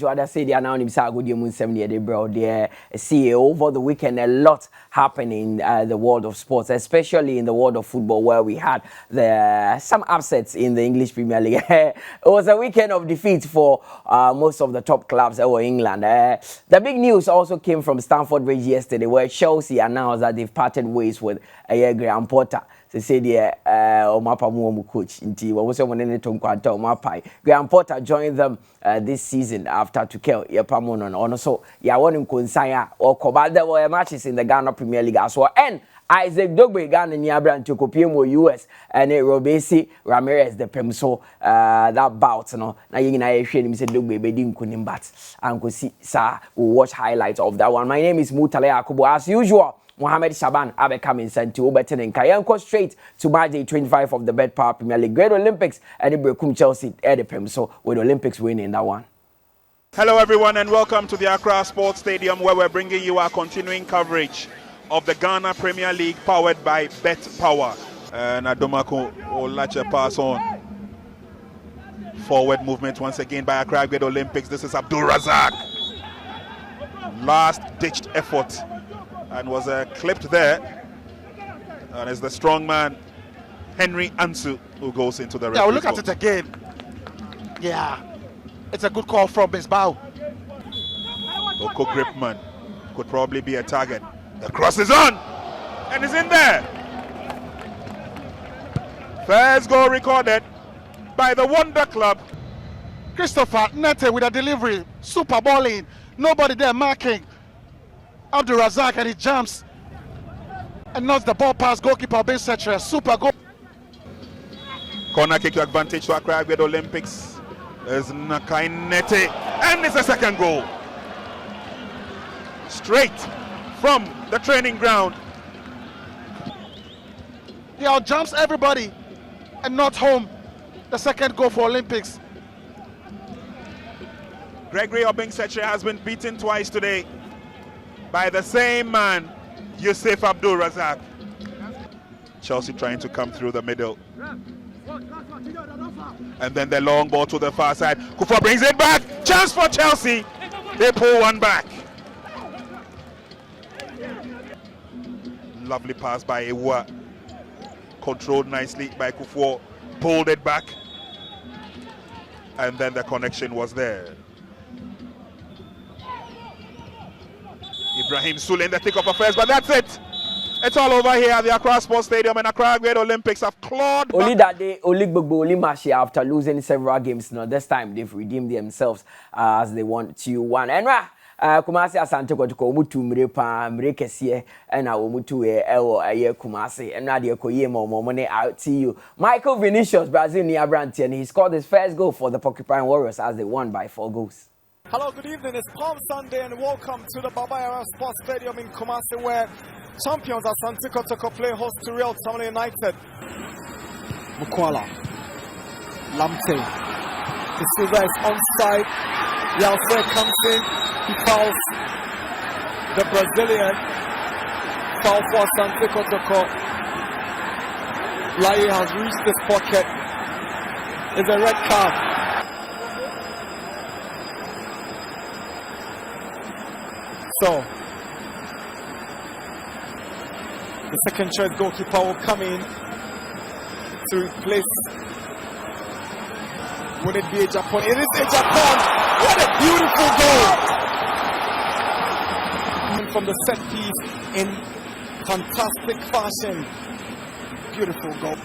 to other city and now Nimsa good you 70 bro there see over the weekend a lot happening in the world of sports, especially in the world of football where we had some upsets in the English Premier League. It was a weekend of defeat for most of the top clubs over England. The big news also came from Stamford Bridge yesterday where Chelsea announced that they've parted ways with Graham Potter. They say the coach Graham Potter joined them this season after Tuchel Yapamono. So yeah, one in Konsaya or Koba. There were matches in the Ghana Premier League as well. And Isaac Dogbe Ghana Niabra and Chokopimo US and Robesi Ramirez the Pemso that bout no. Now you know him say Dogbe bedin kunim bat and go see sir we'll watch highlights of that one. My name is Mutala Yakubu as usual. Mohamed Shaban Abekam in Santi Oberton and Kayanko straight to match day 25 of the Bet Power Premier League Great Olympics and the Brekum Chelsea Edipem. So with Olympics winning that one. Hello everyone and welcome to the Accra Sports Stadium where we're bringing you our continuing coverage of the Ghana Premier League powered by Bet Power. And Adomako Olache pass on. Forward movement once again by Accra Great Olympics. This is Abdul Razak. Last ditched effort. And was clipped there. And it's the strong man, Henry Ansu, who goes into the Yeah, we'll look at it again. Yeah, it's a good call from Bisbao. Oko Gripman could probably be a target. The cross is on, and is in there. First goal recorded by the Wonder Club. Christopher Nete with a delivery, super balling, nobody there marking. Abdul Razak and he jumps and knocks the ball past goalkeeper Ben Setre. Super goal. Corner kick to advantage to Accra Great Olympics. There's Nakai Nete and it's a second goal. Straight from the training ground. He out jumps everybody and not home. The second goal for Olympics. Gregory Obeng-Setre has been beaten twice today by the same man, Yusuf Abdul Razak. Chelsea trying to come through the middle. And then the long ball to the far side. Kufa brings it back. Chance for Chelsea. They pull one back. Lovely pass by Ewa. Controlled nicely by Kufuor. Pulled it back. And then the connection was there. Ibrahim Sule in the thick of affairs, but that's it. It's all over here at the Accra Sports Stadium, and Accra Great Olympics have clawed back. Only that day, only Mashi after losing several games. Now this time they've redeemed themselves as they won 2-1. And Kumasi Asante Kotoko Mutu Mrepa Mrekesiye and Mutu Ewo Aye Kumasi and Nadia Koyemo Momone out to you. Michael Vinicius, Brazil Niabranti, and he scored his first goal for the Porcupine Warriors as they won by 4 goals. Hello, good evening. It's Palm Sunday and welcome to the Baba Sports Stadium in Kumasi where champions Asante Kotoko play host to Real Tamale United. Mukwala. Lamte. The Silva is onside. Yalfe comes in. He fouls the Brazilian. Foul for Asante Kotoko. Lai has reached his pocket. It's a red card. So, the second choice goalkeeper will come in to replace. Would it be a Japan? It is a Japan! What a beautiful goal! From the set piece in fantastic fashion. Beautiful goal.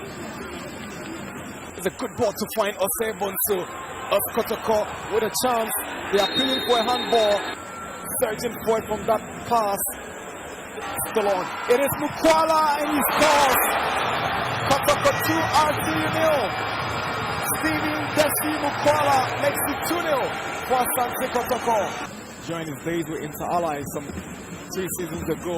It's a good ball to find Osei Bonsu of Kotoko with a chance. They are appealing for a handball. Searching for it from that pass. Still on. It is Mukwala and he scores. Kotoko 2 RT 0. Stevie Desi Mukwala makes it 2-0 for Asante Kotoko. Joined his days with Inter Allies some 3 seasons ago.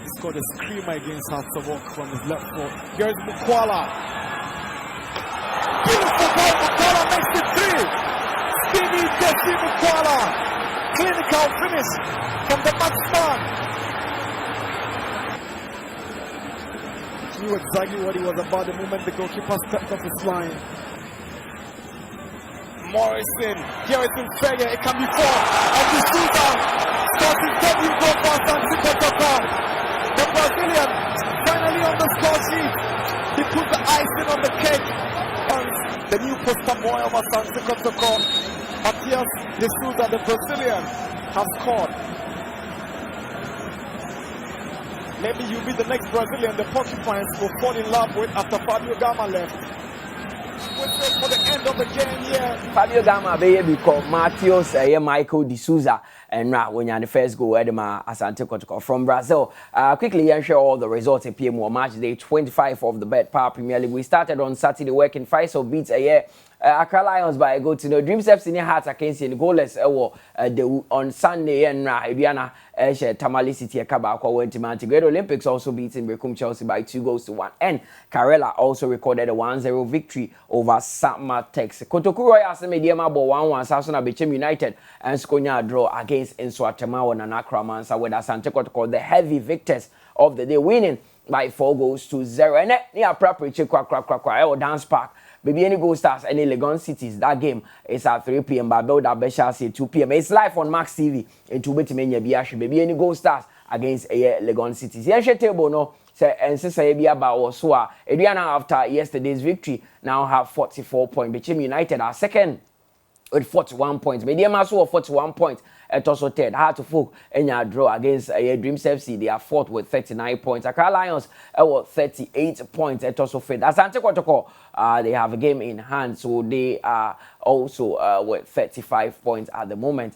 He scored a screamer against Hatsavok from his left foot. Here's Mukwala. Beautiful goal. Mukwala makes it 3. Stevie Desi Mukwala. Clinical finish from the matchman. Knew exactly what he was about the moment the goalkeeper stepped off his line. Morrison, here is in failure, it can be 4, and the shooter scores his debut goal for Asante Kotoko. The Brazilian finally on the score sheet. He put the icing on the cake. And the new poster boy of Asante Kotoko, Matias De Souza, the Brazilian, has scored. Maybe you'll be the next Brazilian the Porcupines will fall in love with after Fabio Gama left. Waiting for the end of the game here. Fabio Gama be because Matheus Michael De Souza and now when you're the first goal Edema Asante Kotoko from Brazil. Quickly share all the results in PMO match day 25 of the Bet Power Premier League. We started on Saturday working Faisal beats Accra Lions by a goal to Dreams FC near Hearts against the goalless on Sunday and Ibiana Tamale City Kabako went to Great Olympics also beating Bekum Chelsea by 2-1 and Karela also recorded a 1-0 victory over Satma Tex. Kotoko Royals Mediama ball 1-1 Sasuna Bechem United and Skonya draw against Nswatemawa and Accra Mansa with Asante Kotoko the heavy victors of the day winning by 4-0 and near proper check dance park. Baby, any Gold Stars, any Legon Cities, that game is at 3 p.m. But build up Besha say 2 p.m. It's live on Max TV in Tubeti Biashi. Baby, any Gold Stars against Legon Cities. Yes, table no say and say be about Osua. Adriana after yesterday's victory now have 44 points. Bechem United are second with 41 points. Medium also 41 points. It also third. Hard to folk in your draw against Dreams FC. They are fourth with 39 points. Accra Lions with 38 points. It also fifth. Asante Kotoko, they have a game in hand, so they are also with 35 points at the moment.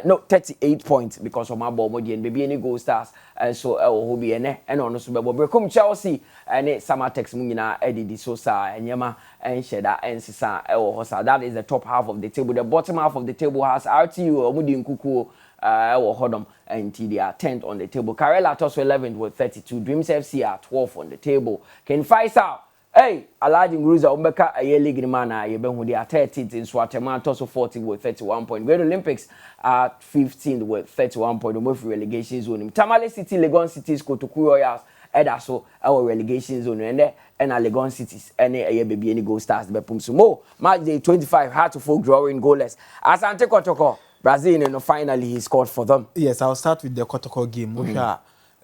No, 38 points because of my Bomodi and Baby any Gold Stars. So who be and on the Super Bowl. Become Chelsea and it's Samatex Munina, Eddie Di Sosa and Yama and Sheda and Sisa Hosa. That is the top half of the table. The bottom half of the table has RTU, Omudi Nkuku, Hodom and they are 10th on the table. Karela Tosso 11th with 32. Dreams FC are 12th on the table. Ken Faisal. Hey, Alaji Nguruza Umbeka a year league man, Yeben they are 13th in Swatema, Tosso 14th with 31 points. Great Olympics are 15th with 31 points. Move relegation zone. Tamale City, Legon Cities, Kotoko Royals, Edaso, our relegation zone, and Legon Cities, any baby any Gold Stars, the Pumsumo. Match day 25, hard to folk drawing goalless. Asante Kotoko, Brazil, and finally he scored for them. Yes, I'll start with the Kotoko game.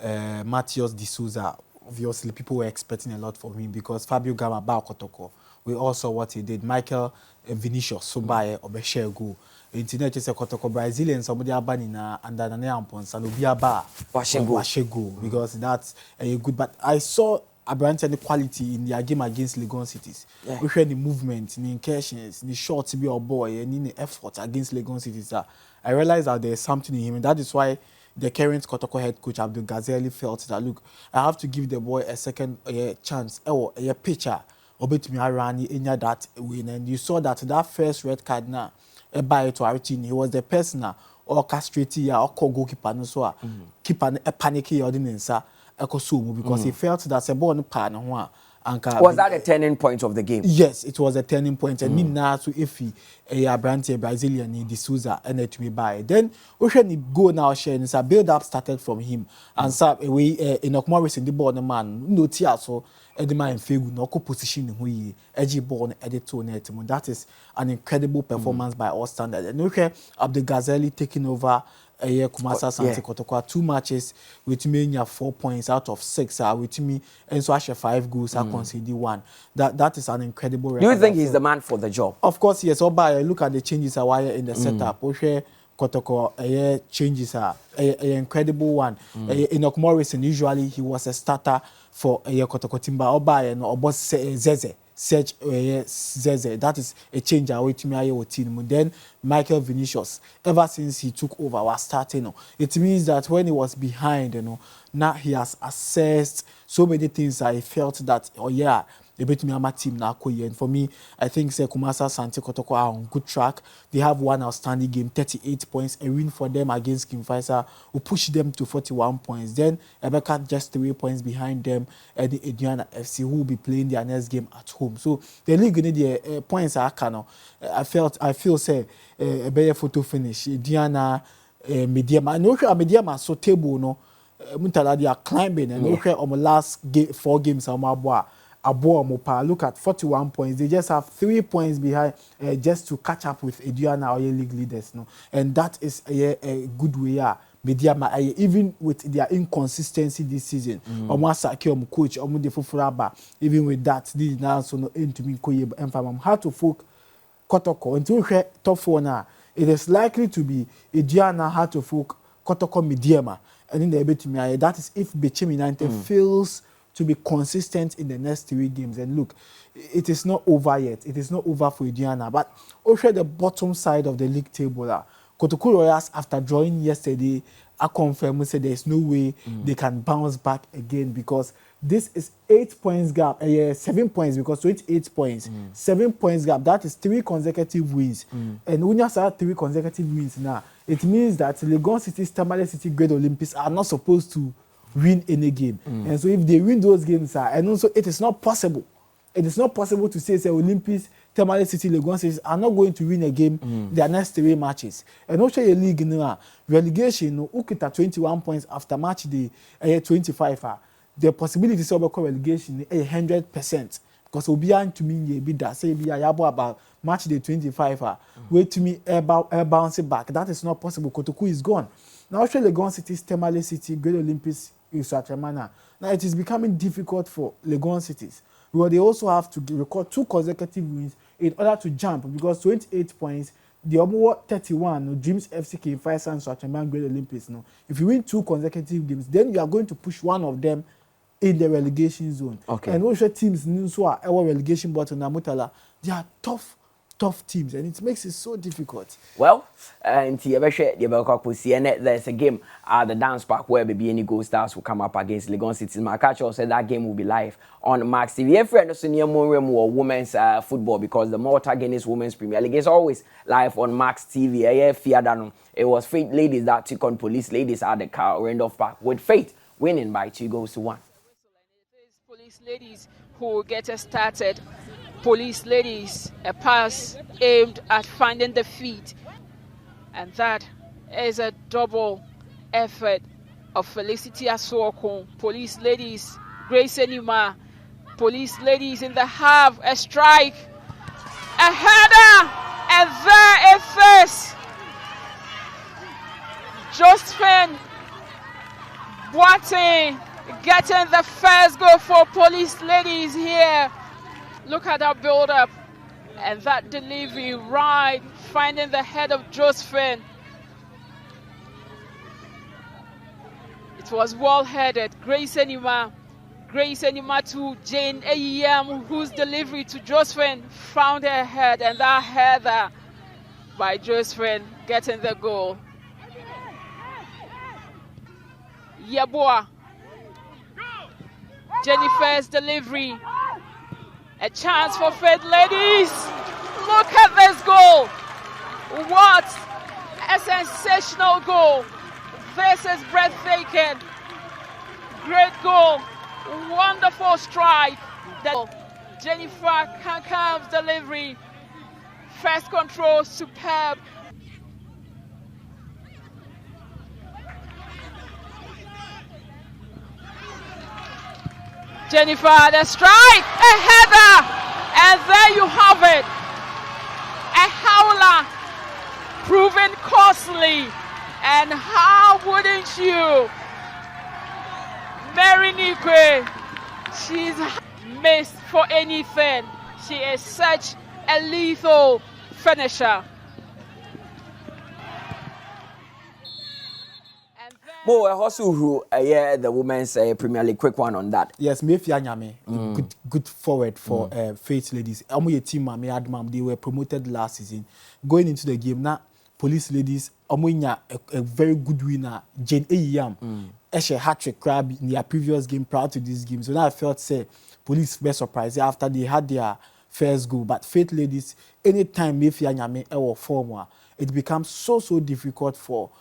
Matheus De Souza. Obviously, people were expecting a lot from him because Fabio Gama ba Kotoko. We all saw what he did. Michael Vinicius Sumbaye obeshe go. Internet just Kotoko Brazilian somebody abani na under na ampons and obiaba washe go because that's a good. But I saw Abrante quality in their game against Legon Cities. Yeah. We heard the movement, the incursions, the shots to be a boy, and the effort against Legon Cities. I realized that there's something in him, and that is why the current Kotoko head coach Abdul Ghazali felt that look, I have to give the boy a second chance or a pitcher. Obet me around in that win, and you saw that first red card now by to our team. He was the person orchestrating or call goalkeeper no so keeper a panicky ordinance because he felt that a ball pan was that a turning point of the game? Yes, it was a turning point. And me now to if he a Brazilian De Souza and it me by. Then we should go now sharing a build up started from him and so we in Morris in the ball man no tia so the man feel no position who he edgy ball edit to net. That is an incredible performance by all standards. And okay, Abdul Ghazali taking over a year Kumasa Asante Kotoko 2 matches with me 4 points out of 6 with me and so actually 5 goals I conceded 1. That is an incredible record. Do you think he's the man for the job? Of course, yes. But look at the changes in the setup. Kotoko changes are an incredible one. Enoch Morrison usually he was a starter for Kotoko Timba Oba and Obos Zeze. Zeze. That is a change away to me team. Then Michael Vinicius, ever since he took over, was starting. It means that when he was behind, now he has assessed so many things. I felt that they beat me on my team now. And for me, I think Kumasa Asante Kotoko are on good track. They have one outstanding game, 38 points, a win for them against King Faisal, who pushed them to 41 points. Then Ebeka just 3 points behind them at the Ediana FC, who will be playing their next game at home. So the league need the points are cano. I feel say a better photo finish. Ediana Mediama. I know Mediama so table no. Mutala they are climbing and okay on the last 4 games on my boy. Abo Mopa. Look at 41 points. They just have 3 points behind just to catch up with Aduana or league leaders. No? And that is a good way. Even with their inconsistency this season, coach, even with that, this is now so no end to me. I'm hard to folk Kotoko until top 4 now. It is likely to be Aduana hard to folk Kotoko Mediama. And in the ability me, that is if Bechem United fails to be consistent in the next 3 games. And look, it is not over yet. It is not over for Aduana. But also the bottom side of the league table, Kotoko Royals, after drawing yesterday, I confirm said there is no way they can bounce back again because this is 8 points gap, 7 points because 28 points, 7 points gap. That is 3 consecutive wins. And when you have 3 consecutive wins now, it means that Legon City, Tamale City, Great Olympics are not supposed to win any game. And so if they win those games, and also it is not possible. It is not possible to say Olympics, Tamale City, Legon City are not going to win a game their next 3 matches. And also a league now, relegation, Ukita 21 points after match day, 25. The possibility of relegation is 100%. Because Obian to me, be that say be about match day 25. Wait to me, bounce it back. That is not possible. Kotoko is gone. Now, Australia Legon City, Tamale City, Great Olympics in Swatramana. Now it is becoming difficult for Legon cities. Because they also have to record 2 consecutive wins in order to jump because 28 points, the other 31, no, Dreams FCK, Faisal and Swatramana Great Olympics. No. If you win 2 consecutive games, then you are going to push one of them in the relegation zone. Okay. And also teams who are our relegation bottom na Mutala, they are tough teams and it makes it so difficult. Well, there's a game at the dance park where maybe any Gold Stars will come up against Legon City. My catch said that game will be live on Max TV. Every friend also near more women's football because the Malta Guinness Women's Premier League is always live on Max TV. It was Faith Ladies that took on Police Ladies at the Randolph Park with Faith winning by 2-1. Police Ladies who get us started. Police Ladies, a pass aimed at finding the feet. And that is a double effort of Felicity Aswoko. Police Ladies, Grace Enima. Police Ladies in the half, a strike, a header, and there it is. Josephine Boateng getting the first goal for Police Ladies here. Look at that build-up and that delivery right, finding the head of Josephine. It was well-headed. Grace Enima to Jane Ayam, whose delivery to Josephine found her head, and that header by Josephine getting the goal. Yeboah. Jennifer's delivery. A chance for Faith Ladies. Look at this goal. What a sensational goal. This is breathtaking. Great goal. Wonderful strike. Jennifer Kankam's delivery. First control, superb. Jennifer, the strike, a header, and there you have it. A howler, proven costly, and how wouldn't you? Mary Nikwe, she's missed for anything. She is such a lethal finisher. Mo also who the women's Premier League. Quick one on that. Yes, Mefia Nyame, good forward for Faith Ladies. Amu team Admam, they were promoted last season. Going into the game now, Police Ladies Amunya a very good winner, Jane Ayam. Eshe hat-trick crab in their previous game prior to this game. So now I felt say Police were surprised after they had their first goal. But Faith Ladies, anytime Mefia Nyame or form, it becomes so difficult for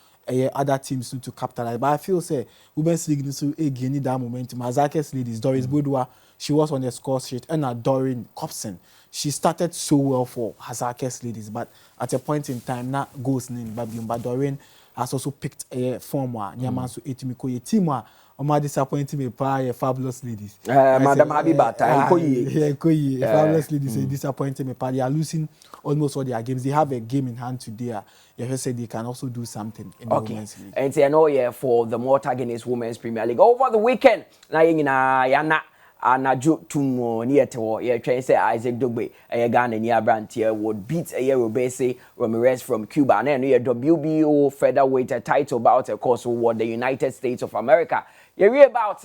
other teams to capitalize. But I feel say Women's League needs to gain that momentum. Azakes Ladies, Doris Bodua, she was on the score sheet, and Doreen Copson, she started so well for Azakes Ladies, but at a point in time, not goes in but Doreen has also picked a form one. Nyamansu etimiko team one. Oma disappointing me pa Fabulous Ladies. Madam Habibata, Fabulous Ladies are disappointing me pa. They are losing almost all their games. They have a game in hand today. You said they can also do something in the Women's League. And I know for the Malta Guinness Women's Premier League over the weekend. Na yana anaju tumo near to ye train say Isaac Dogbe Ghana near Brantier would beat Robese Ramirez from Cuba and then WBO featherweight title bout of course won the United States of America. You read about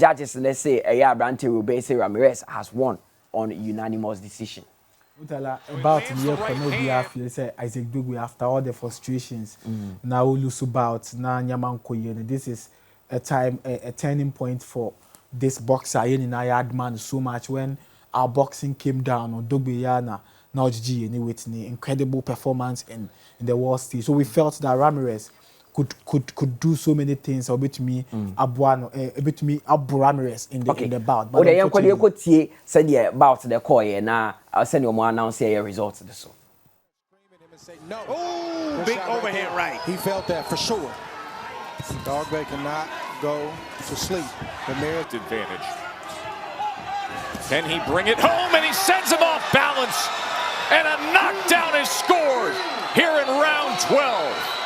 judges let's say Brantier Robese Ramirez has won on unanimous decision. Mutala, about the year Konobi feel say Isaac Dogbe after all the frustrations now lose about now Nyamanko. This is a turning point for this boxer in Ayad man so much when our boxing came down on Dogbe Yana now GG anyway incredible performance in the world stage. So we felt that Ramirez could do so many things or bit me Abu Ramirez in the bout. But the could see said the about the coy now I'll send you more announce your results this so. No. Oh, big overhand right. He felt that for sure. Dogbe cannot go to sleep. The merit advantage. Can he bring it home? And he sends him off balance. And a knockdown is scored here in round 12.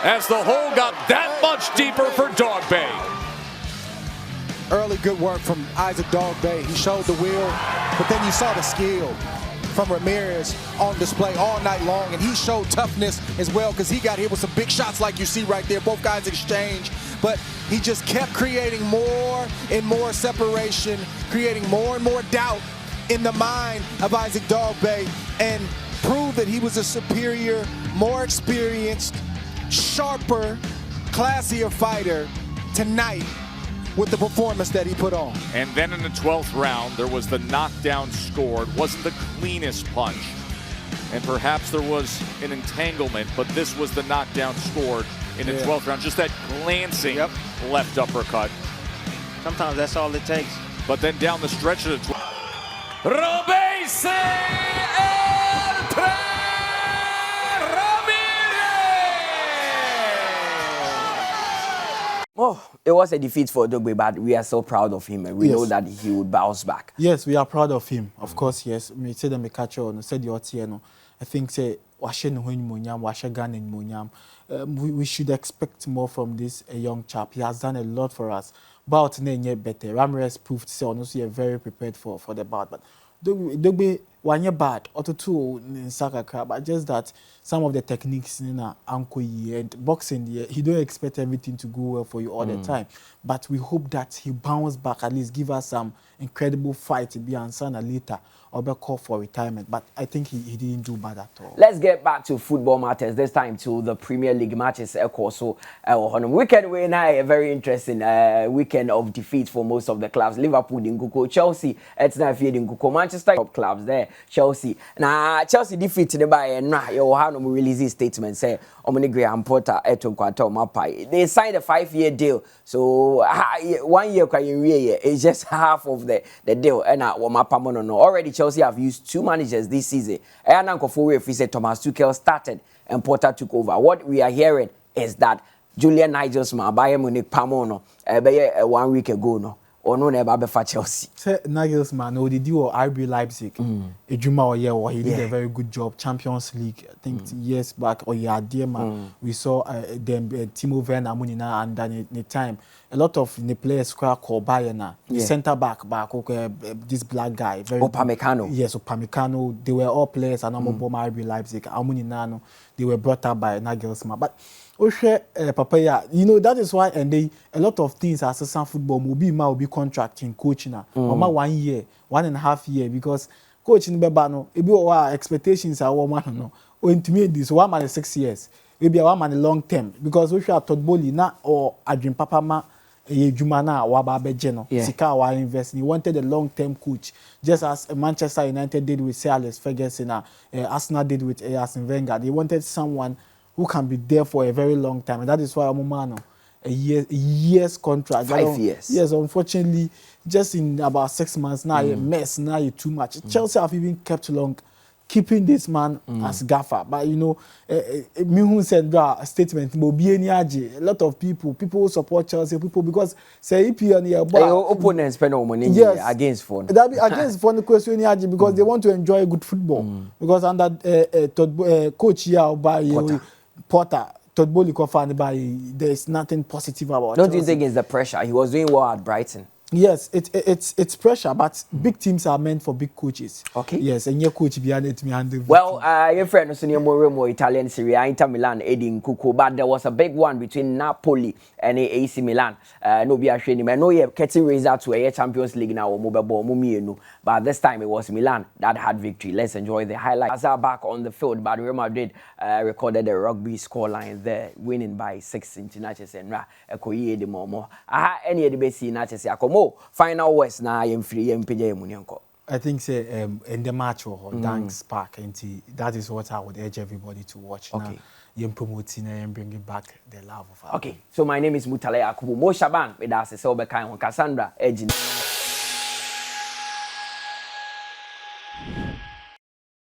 As the hole got that much deeper for Dogbe. Early good work from Isaac Dogbe. He showed the will, but then you saw the skill from Ramirez on display all night long, and he showed toughness as well because he got hit with some big shots like you see right there. Both guys exchange, but he just kept creating more and more separation, creating more and more doubt in the mind of Isaac Dogbe, and proved that he was a superior, more experienced, sharper, classier fighter tonight with the performance that he put on. And then in the 12th round, there was the knockdown scored. Wasn't the cleanest punch. And perhaps there was an entanglement, but this was the knockdown scored in the 12th round. Just that glancing left uppercut. Sometimes that's all it takes. But then down the stretch of the 12th. Robese Oh, it was a defeat for Dogbe, but we are so proud of him and we know that he would bounce back. Yes, we are proud of him. Of course, yes. Me say them catch on, said the OTN. I think say we should expect more from this young chap. He has done a lot for us. Bout yet better. Ramirez proved say honestly very prepared for the bout, but Dogbe one year bad, or two in Saka, but just that some of the techniques in Ankoyi and boxing, he don't expect everything to go well for you all the time. But we hope that he bounce back, at least give us some incredible fight to be answered later or be called for retirement. But I think he didn't do bad at all. Let's get back to football matters, this time to the Premier League matches. So on weekend we now a very interesting weekend of defeats for most of the clubs. Liverpool in Kuko, Chelsea, it's not in Kuko, Manchester top clubs there. Chelsea. Now Chelsea defeated by you have no release statement say Omni Graham Potter eto kwata mapai. They signed a 5-year deal. So 1 year it's just half of the deal. And already Chelsea have used 2 managers this season. And Uncle if said Thomas Tuchel started and Potter took over. What we are hearing is that Julian Nagelsmann Bayern Munich Pamono 1 week ago no. Or no never for Chelsea. Say Nagelsmann, no, did you RB Leipzig? He did a very good job. Champions League, I think years back, or dear man, we saw them Timo Werner Munina and then the time a lot of the players called Bayern, the centre back, this black guy, very Upamecano. Yes, Upamecano. They were all players and RB Leipzig. Amunina, they were brought up by Nagelsmann, but. Papaya, that is why and a lot of things as some football will be contracting coaching 1 year, 1.5 years because coaching bebano our expectations are 1 month to me this 1 month 6 years maybe 1 month long term because we should have thought boli na or adwin papa ma jumana wa ba bejeno sika wa invest he wanted a long term coach just as Manchester United did with Sir Alex Ferguson Arsenal did with Arsene Wenger. They wanted someone who can be there for a very long time, and that is why Omumano a year's contract. 5 years. Yes, unfortunately, just in about 6 months now, a mess. Now, too much. Chelsea have even kept keeping this man as gaffer. But you know, me who said a statement, a lot of people who support Chelsea, people because say EPL near opponents spend no money against phone. That be against phone the question because they want to enjoy good football. Because under coach here by Potter. Todd Bowley there is nothing positive about. Don't you think it's the pressure? He was doing well at Brighton. Yes, it's pressure, but big teams are meant for big coaches. Okay. Yes, and your coach behind it me handle. Well, your friend was more Italian Serie A, Inter Milan, Edin Kuku, but there was a big one between Napoli and AC Milan. No be ashamed. I know you're getting result to a Champions League now, but this time it was Milan that had victory. Let's enjoy the highlights. Are back on the field, but Real Madrid recorded a rugby scoreline there, winning by 6 internationals and Ekoye de Momo. Any of the best matches final words na I think say in the match or Thanks Park and that is what I would urge everybody to watch. Okay. Now promoting and bringing back the love of our Okay. So my name is Mutala Yakubu. Shaban with us is Cassandra Edging.